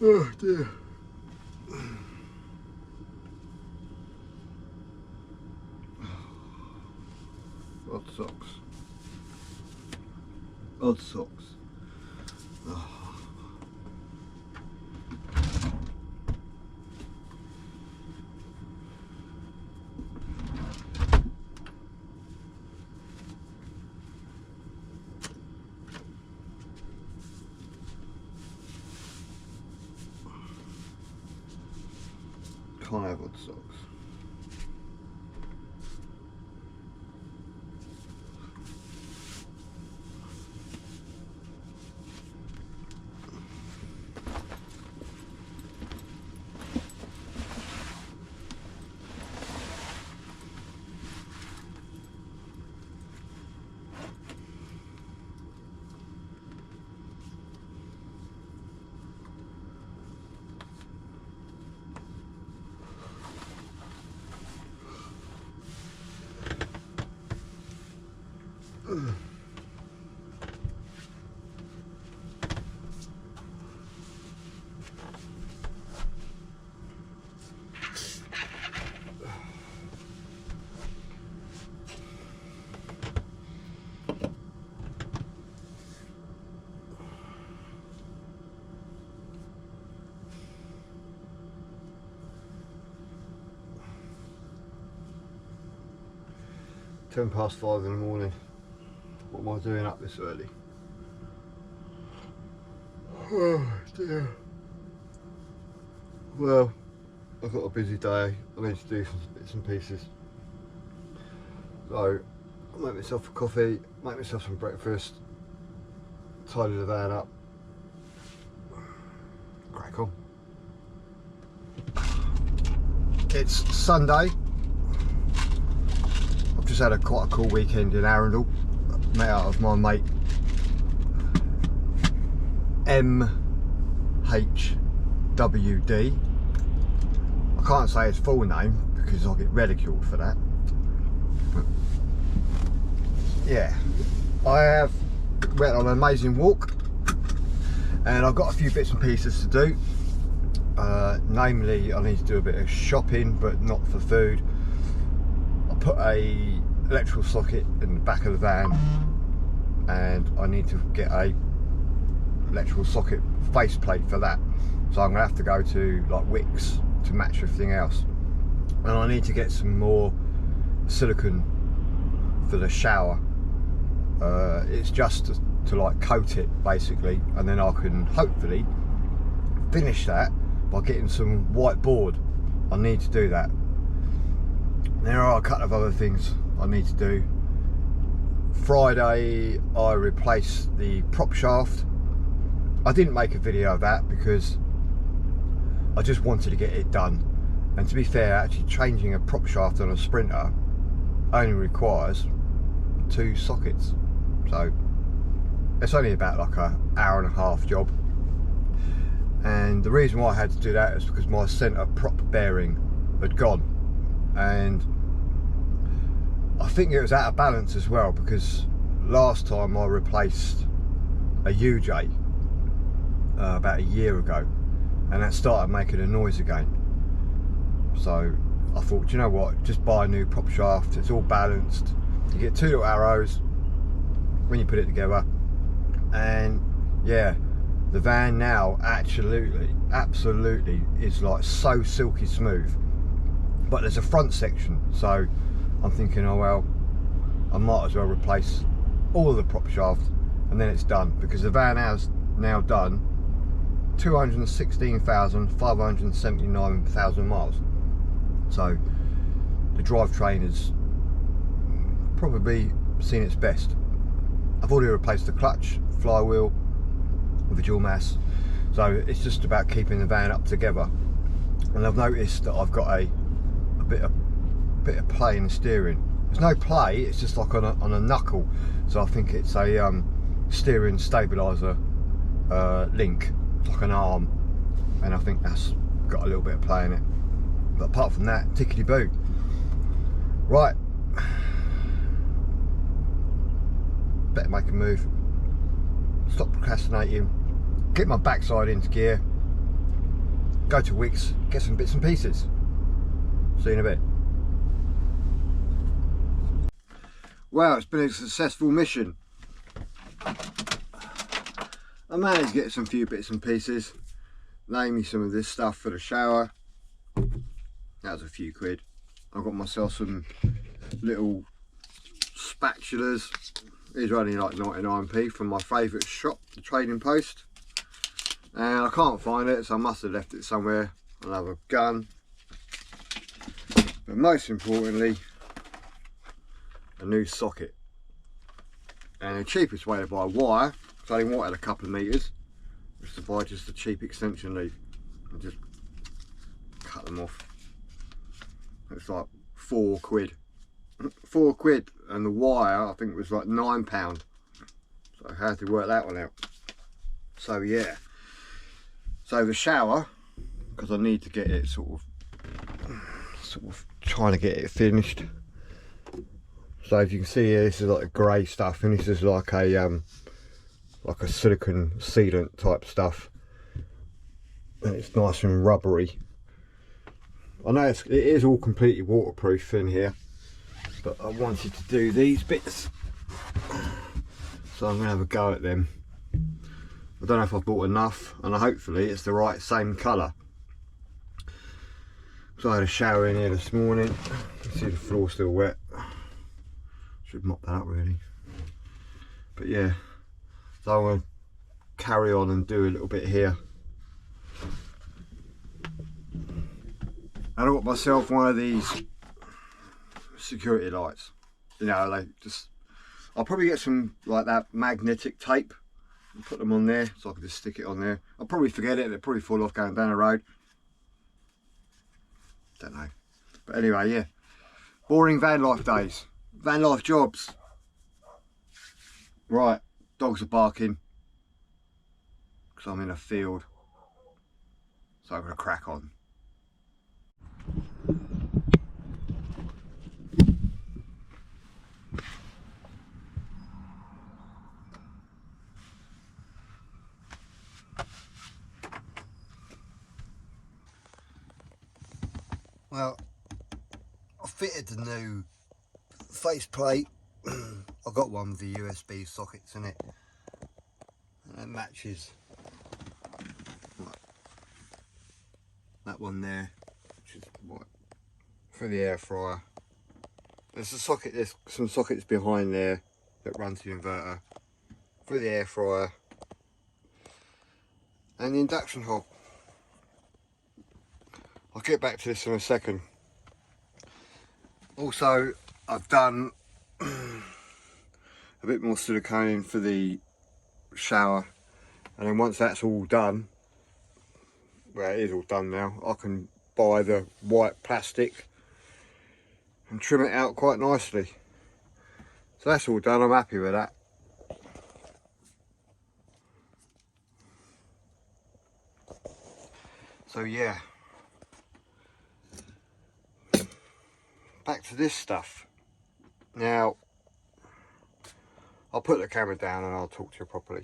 Oh dear. Odd socks. Odd socks. Oh. Can't have odd socks. Ten past 5 in the morning. What am I doing up this early? Oh dear. Well, I've got a busy day. I need to do some bits and pieces. So, I'll make myself a coffee, make myself some breakfast, tidy the van up, crack on. It's Sunday. I've just had quite a cool weekend in Arundel. Met out of my mate MHWD. I can't say his full name because I'll get ridiculed for that. But yeah, I have went on an amazing walk and I've got a few bits and pieces to do. Namely, I need to do a bit of shopping, but not for food. I put a electrical socket in the back of the van and I need to get a electrical socket faceplate for that, so I'm gonna have to go to like Wicks to match everything else, and I need to get some more silicone for the shower. It's just to like coat it basically, and then I can hopefully finish that by getting some white board. I need to do that. There are a couple of other things I need to do. Friday I replaced the prop shaft. I didn't make a video of that because I just wanted to get it done, and to be fair, actually changing a prop shaft on a Sprinter only requires 2 sockets, so it's only about like an hour and a half job. And the reason why I had to do that is because my centre prop bearing had gone, and I think it was out of balance as well, because last time I replaced a UJ about a year ago, and that started making a noise again. So I thought, do you know what, just buy a new prop shaft, it's all balanced, you get 2 little arrows when you put it together. And yeah, the van now absolutely is like so silky smooth, but there's a front section, so I'm thinking, oh well, I might as well replace all of the prop shaft and then it's done, because the van has now done 216,579 miles. So the drivetrain has probably seen its best. I've already replaced the clutch, flywheel with a dual mass, so it's just about keeping the van up together. And I've noticed that I've got a bit of play in the steering. There's no play, it's just like on a knuckle, so I think it's a steering stabiliser link, like an arm, and I think that's got a little bit of play in it. But apart from that, tickety boo. Right, better make a move, stop procrastinating, get my backside into gear, go to Wickes, get some bits and pieces. See you in a bit. Well, it's been a successful mission. I managed to get some few bits and pieces, namely some of this stuff for the shower. That was a few quid. I got myself some little spatulas. These are only like 99p from my favourite shop, the Trading Post. And I can't find it, so I must have left it somewhere. Another gun. But most importantly, a new socket. And the cheapest way to buy wire, because I only wanted a couple of metres, was to buy just a cheap extension lead and just cut them off. It's like 4 quid. 4 quid, and the wire I think was like £9. So how to work that one out? So yeah. So the shower, because I need to get it sort of trying to get it finished. So if you can see here, this is like a grey stuff, and this is like a silicone sealant type stuff, and it's nice and rubbery. I know it is all completely waterproof in here, but I wanted to do these bits, so I'm going to have a go at them. I don't know if I've bought enough, and hopefully it's the right same colour. So I had a shower in here this morning. You can see the floor still wet. Should mop that up really. But yeah, so I'm going to carry on and do a little bit here. And I got myself one of these security lights. You know, they just, I'll probably get some like that magnetic tape and put them on there, so I can just stick it on there. I'll probably forget it, they'll probably fall off going down the road. Don't know. But anyway, yeah. Boring van life days. Van life jobs. Right, dogs are barking because I'm in a field. So I'm going to crack on. Well, I fitted the new faceplate. I got one with the USB sockets in it, and it matches that one there, which is for the air fryer. There's a socket, there's some sockets behind there that run to the inverter for the air fryer and the induction hob. I'll get back to this in a second. Also, I've done a bit more silicone for the shower, and then once that's all done, well, it is all done now, I can buy the white plastic and trim it out quite nicely. So that's all done, I'm happy with that. So yeah, back to this stuff. Now, I'll put the camera down and I'll talk to you properly.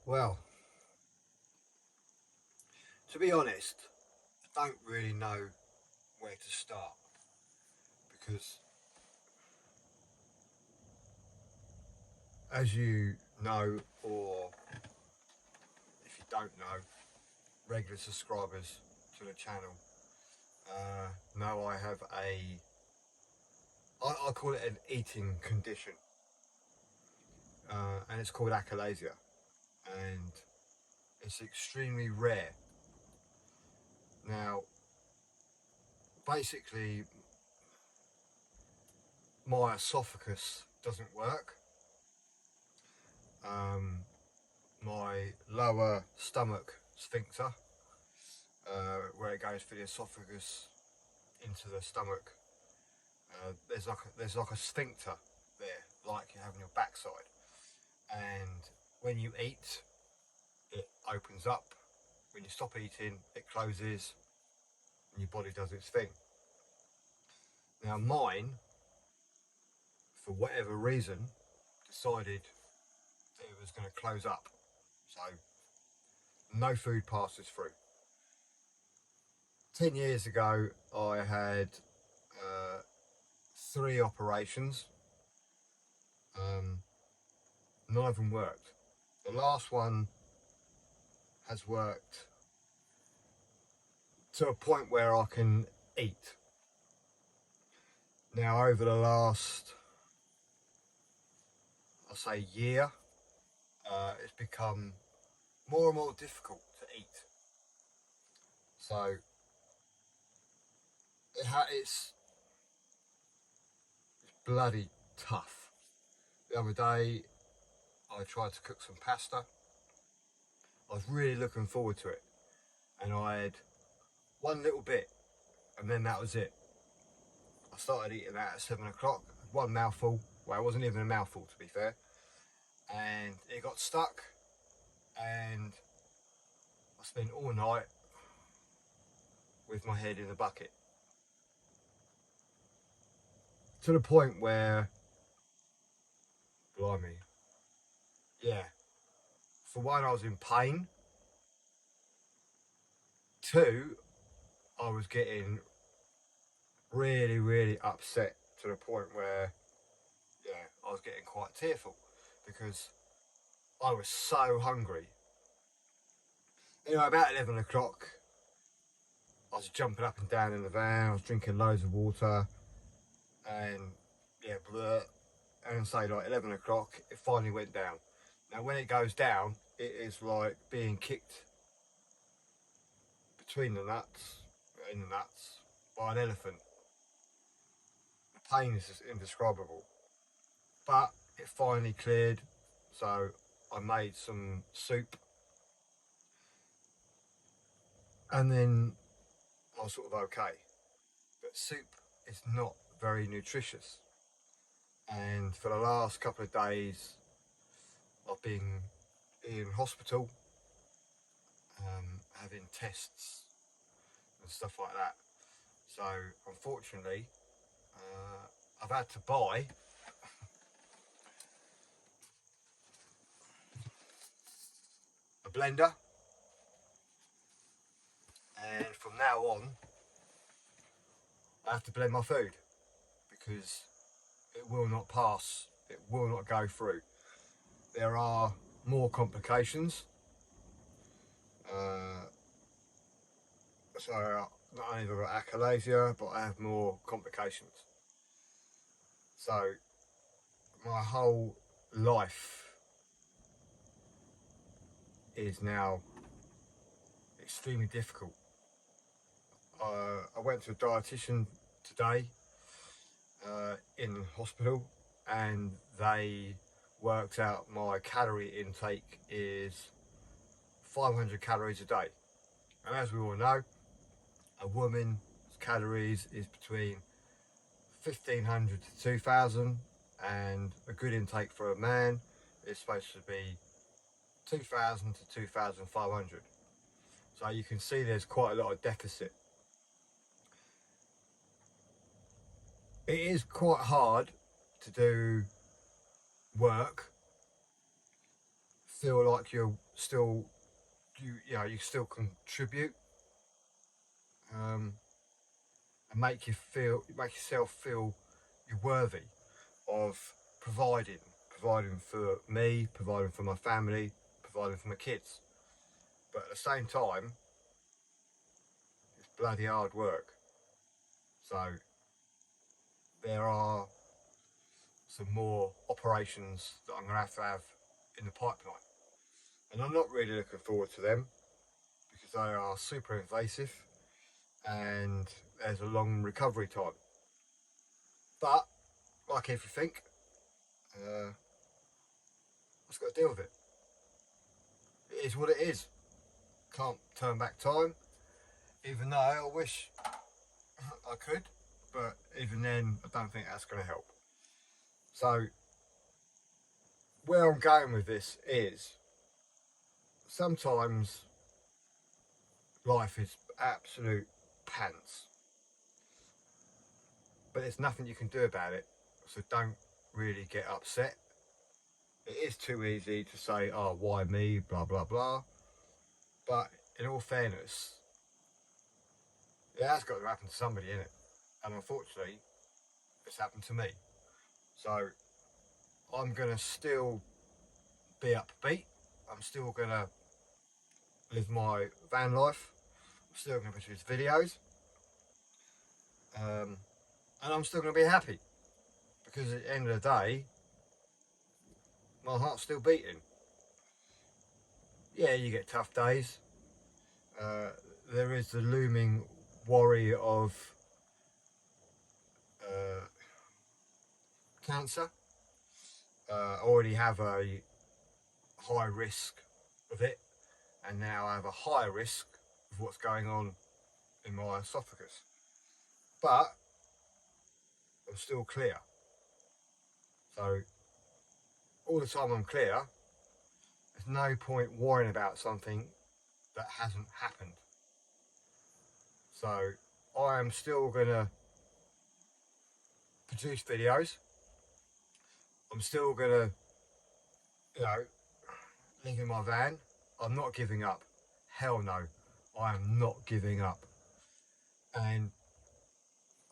Well, to be honest, I don't really know where to start, because as you know, or if you don't know, regular subscribers to the channel know I have I call it an eating condition, and it's called achalasia, and it's extremely rare. Now, basically, my esophagus doesn't work. My lower stomach sphincter, where it goes through the esophagus into the stomach, there's like a sphincter there, like you have on your backside, and when you eat, it opens up. When you stop eating, it closes, and your body does its thing. Now mine, for whatever reason, decided that it was going to close up. So no food passes through. 10 years ago I had 3 operations. None of them worked. The last one has worked to a point where I can eat. Now over the last, I'll say, year, it's become more and more difficult to eat. So it's bloody tough. The other day I tried to cook some pasta. I was really looking forward to it, and I had one little bit, and then that was it. I started eating that at 7 o'clock, one mouthful. Well, it wasn't even a mouthful, to be fair, and it got stuck, and I spent all night with my head in the bucket, to the point where, blimey, yeah, for one, I was in pain. 2, I was getting really upset, to the point where, yeah, I was getting quite tearful because I was so hungry. Anyway, about 11 o'clock, I was jumping up and down in the van. I was drinking loads of water, and yeah, bleh. And say like 11 o'clock, it finally went down. Now when it goes down, it is like being kicked between the nuts, in the nuts, by an elephant. The pain is just indescribable. But it finally cleared, so I made some soup, and then I was sort of okay. But soup is not very nutritious, and for the last couple of days I've been in hospital, having tests and stuff like that. So unfortunately, I've had to buy a blender, and from now on I have to blend my food, because it will not pass, it will not go through. There are more complications. So not only have I got achalasia, but I have more complications. So my whole life is now extremely difficult. I went to a dietitian today in hospital, and they worked out my calorie intake is 500 calories a day. And as we all know, a woman's calories is between 1500 to 2000, and a good intake for a man is supposed to be 2000 to 2500. So you can see there's quite a lot of deficit. It is quite hard to do work, feel like you're still, you still contribute, and make yourself feel you're worthy of providing for me, providing for my family, providing for my kids. But at the same time, it's bloody hard work. So there are some more operations that I'm going to have in the pipeline, and I'm not really looking forward to them, because they are super invasive and there's a long recovery time. But like everything, I've just got to deal with it. It is what it is. Can't turn back time, even though I wish I could, but even then I don't think that's going to help. So where I'm going with this is, sometimes life is absolute pants, but there's nothing you can do about it, so don't really get upset. It is too easy to say, oh, why me, blah blah blah, But in all fairness, it has got to happen to somebody, innit? And unfortunately, it's happened to me. So I'm gonna still be upbeat. I'm still gonna live my van life. I'm still gonna produce videos, and I'm still gonna be happy because at the end of the day, my heart's still beating. Yeah, you get tough days. There is the looming worry of cancer. I already have a high risk of it, and now I have a higher risk of what's going on in my esophagus. But I'm still clear. So all the time I'm clear, there's no point worrying about something that hasn't happened. So I am still gonna produce videos. I'm still gonna, live in my van. I'm not giving up. Hell no, I am not giving up. And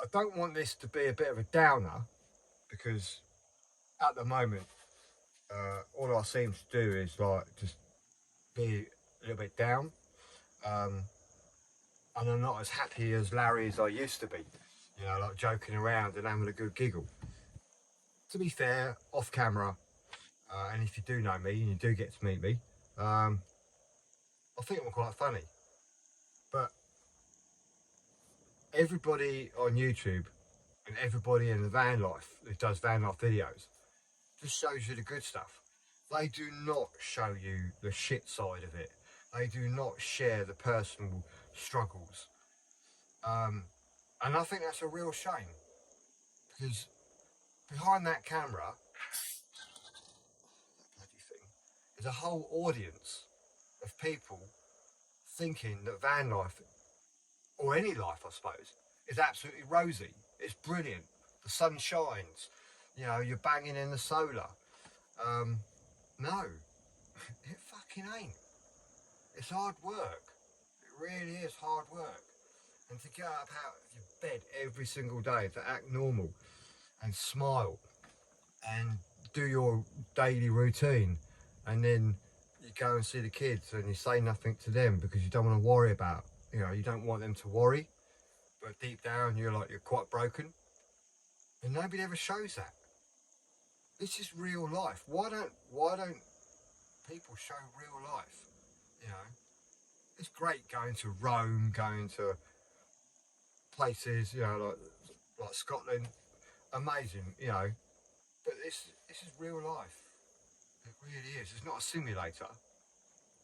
I don't want this to be a bit of a downer, because at the moment, all I seem to do is like just be a little bit down. And I'm not as happy as Larry as I used to be, like joking around and having a good giggle. To be fair, off camera, and if you do know me and you do get to meet me, I think I'm quite funny. But everybody on YouTube and everybody in the van life who does van life videos just shows you the good stuff. They do not show you the shit side of it. They do not share the personal struggles. And I think that's a real shame, because behind that camera, that bloody thing, is a whole audience of people thinking that van life, or any life I suppose, is absolutely rosy. It's brilliant. The sun shines. You're banging in the solar. No, it fucking ain't. It's hard work. It really is hard work. And to get up out of your bed every single day, to act normal and smile and do your daily routine, and then you go and see the kids and you say nothing to them because you don't want to worry about, you don't want them to worry, but deep down you're quite broken, and nobody ever shows that. This is real life. Why don't people show real life? It's great going to Rome, going to places, like Scotland, amazing, but this is real life. It really is. It's not a simulator.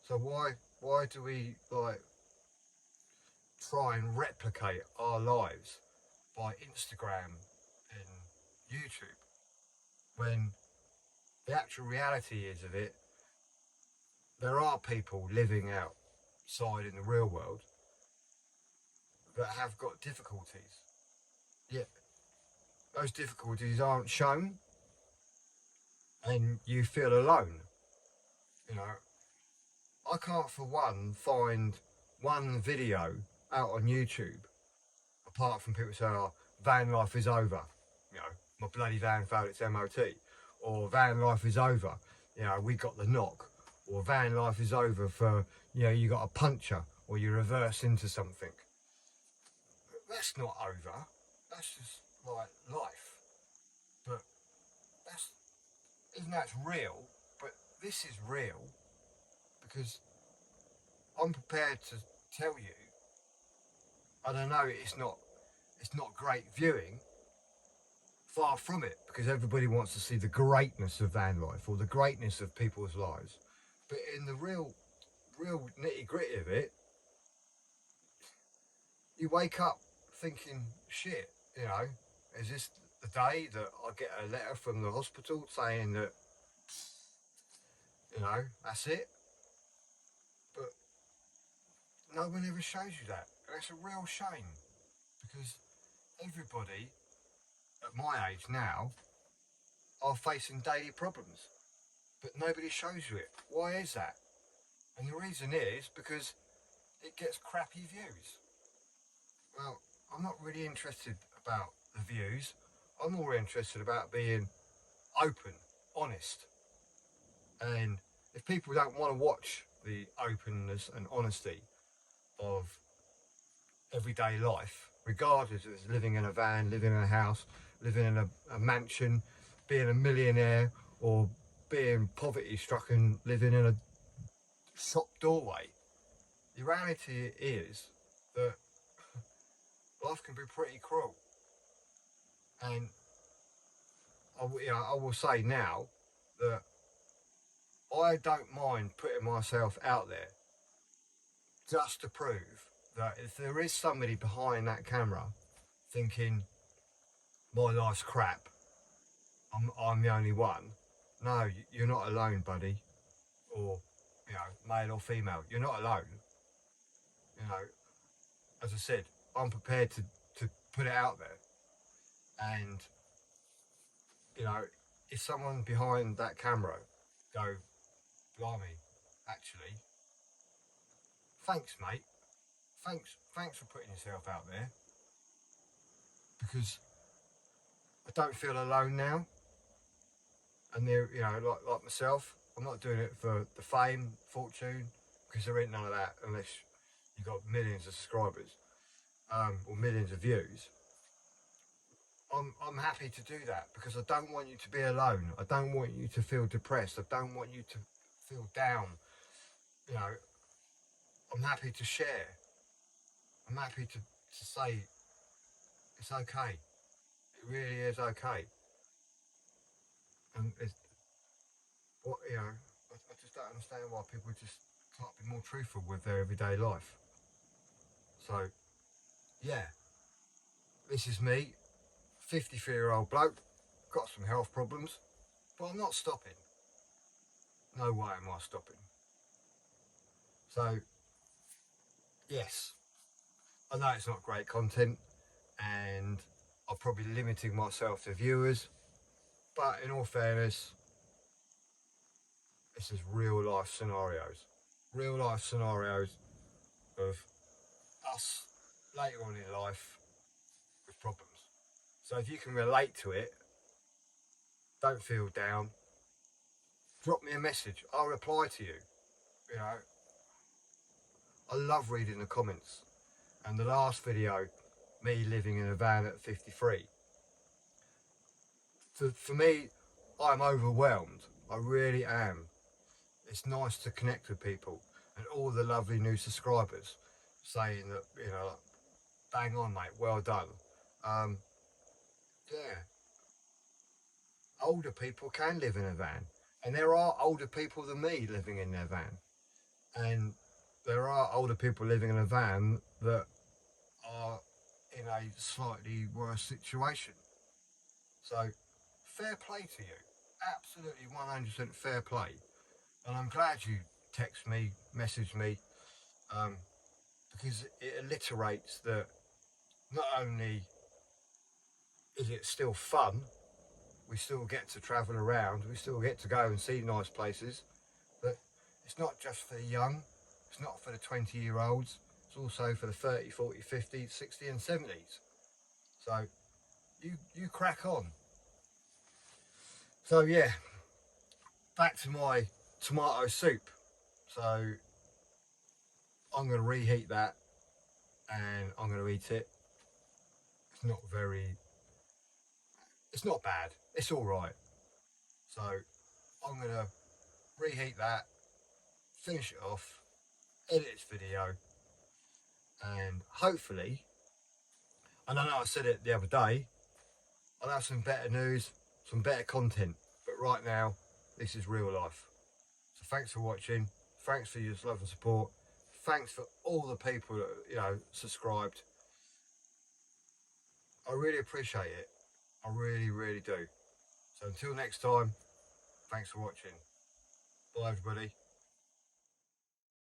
So why do we try and replicate our lives by Instagram and YouTube, when the actual reality is of it, there are people living outside in the real world that have got difficulties, yet those difficulties aren't shown, and you feel alone. I can't for one find one video out on YouTube, apart from people saying, oh, van life is over, my bloody van failed its MOT, or van life is over, we got the knock, or van life is over for, you got a puncture or you reverse into something. That's not over. That's just like life. But isn't that real? But this is real, because I'm prepared to tell you. I don't know, it's not great viewing. Far from it, because everybody wants to see the greatness of van life or the greatness of people's lives. But in the real nitty gritty of it, you wake up thinking, shit, is this the day that I get a letter from the hospital saying that, that's it? But no one ever shows you that. And it's a real shame, because everybody at my age now are facing daily problems, but nobody shows you it. Why is that? And the reason is because it gets crappy views. Well, I'm not really interested about the views. I'm more interested about being open, honest. And if people don't want to watch the openness and honesty of everyday life, regardless if it's living in a van, living in a house, living in a mansion, being a millionaire, or being poverty stricken, living in a shop doorway, the reality is that life can be pretty cruel. And I will say now that I don't mind putting myself out there just to prove that if there is somebody behind that camera thinking my life's crap, I'm the only one. No, you're not alone, buddy. Or, male or female, you're not alone. As I said, I'm prepared to put it out there. And, if someone behind that camera go, blimey, actually, thanks, mate. Thanks for putting yourself out there. Because I don't feel alone now. And they're, like myself, I'm not doing it for the fame, fortune, because there ain't none of that unless you've got millions of subscribers, or millions of views. I'm happy to do that because I don't want you to be alone. I don't want you to feel depressed. I don't want you to feel down. I'm happy to share. I'm happy to say it's okay. It really is okay. And it's what I just don't understand why people just can't be more truthful with their everyday life. So yeah, this is me, 53-year-old bloke, got some health problems, but I'm not stopping. No way am I stopping. So yes, I know it's not great content and I'm probably limiting myself to viewers, but in all fairness, this is real life scenarios of us later on in life with problems. So if you can relate to it, don't feel down, drop me a message, I'll reply to you. I love reading the comments. And the last video, me living in a van at 53, for me, I'm overwhelmed. I really am. It's nice to connect with people and all the lovely new subscribers saying that, bang on, mate, well done. Yeah, older people can live in a van, and there are older people than me living in their van, and there are older people living in a van that are in a slightly worse situation. So fair play to you, absolutely 100% fair play. And I'm glad you text me, message me, because it alliterates that not only is it still fun, we still get to travel around, we still get to go and see nice places, but it's not just for the young, it's not for the 20-year-olds, it's also for the 30, 40, 50, 60 and 70s. So you crack on. So yeah, back to my tomato soup. So I'm going to reheat that and I'm going to eat it. It's not bad, it's all right. So I'm going to reheat that, finish it off, edit this video, and hopefully, and I know I said it the other day, I'll have some better news, some better content, but right now this is real life. So thanks for watching, thanks for your love and support, thanks for all the people that subscribed. I really appreciate it, I really do. So until next time, thanks for watching. Bye everybody.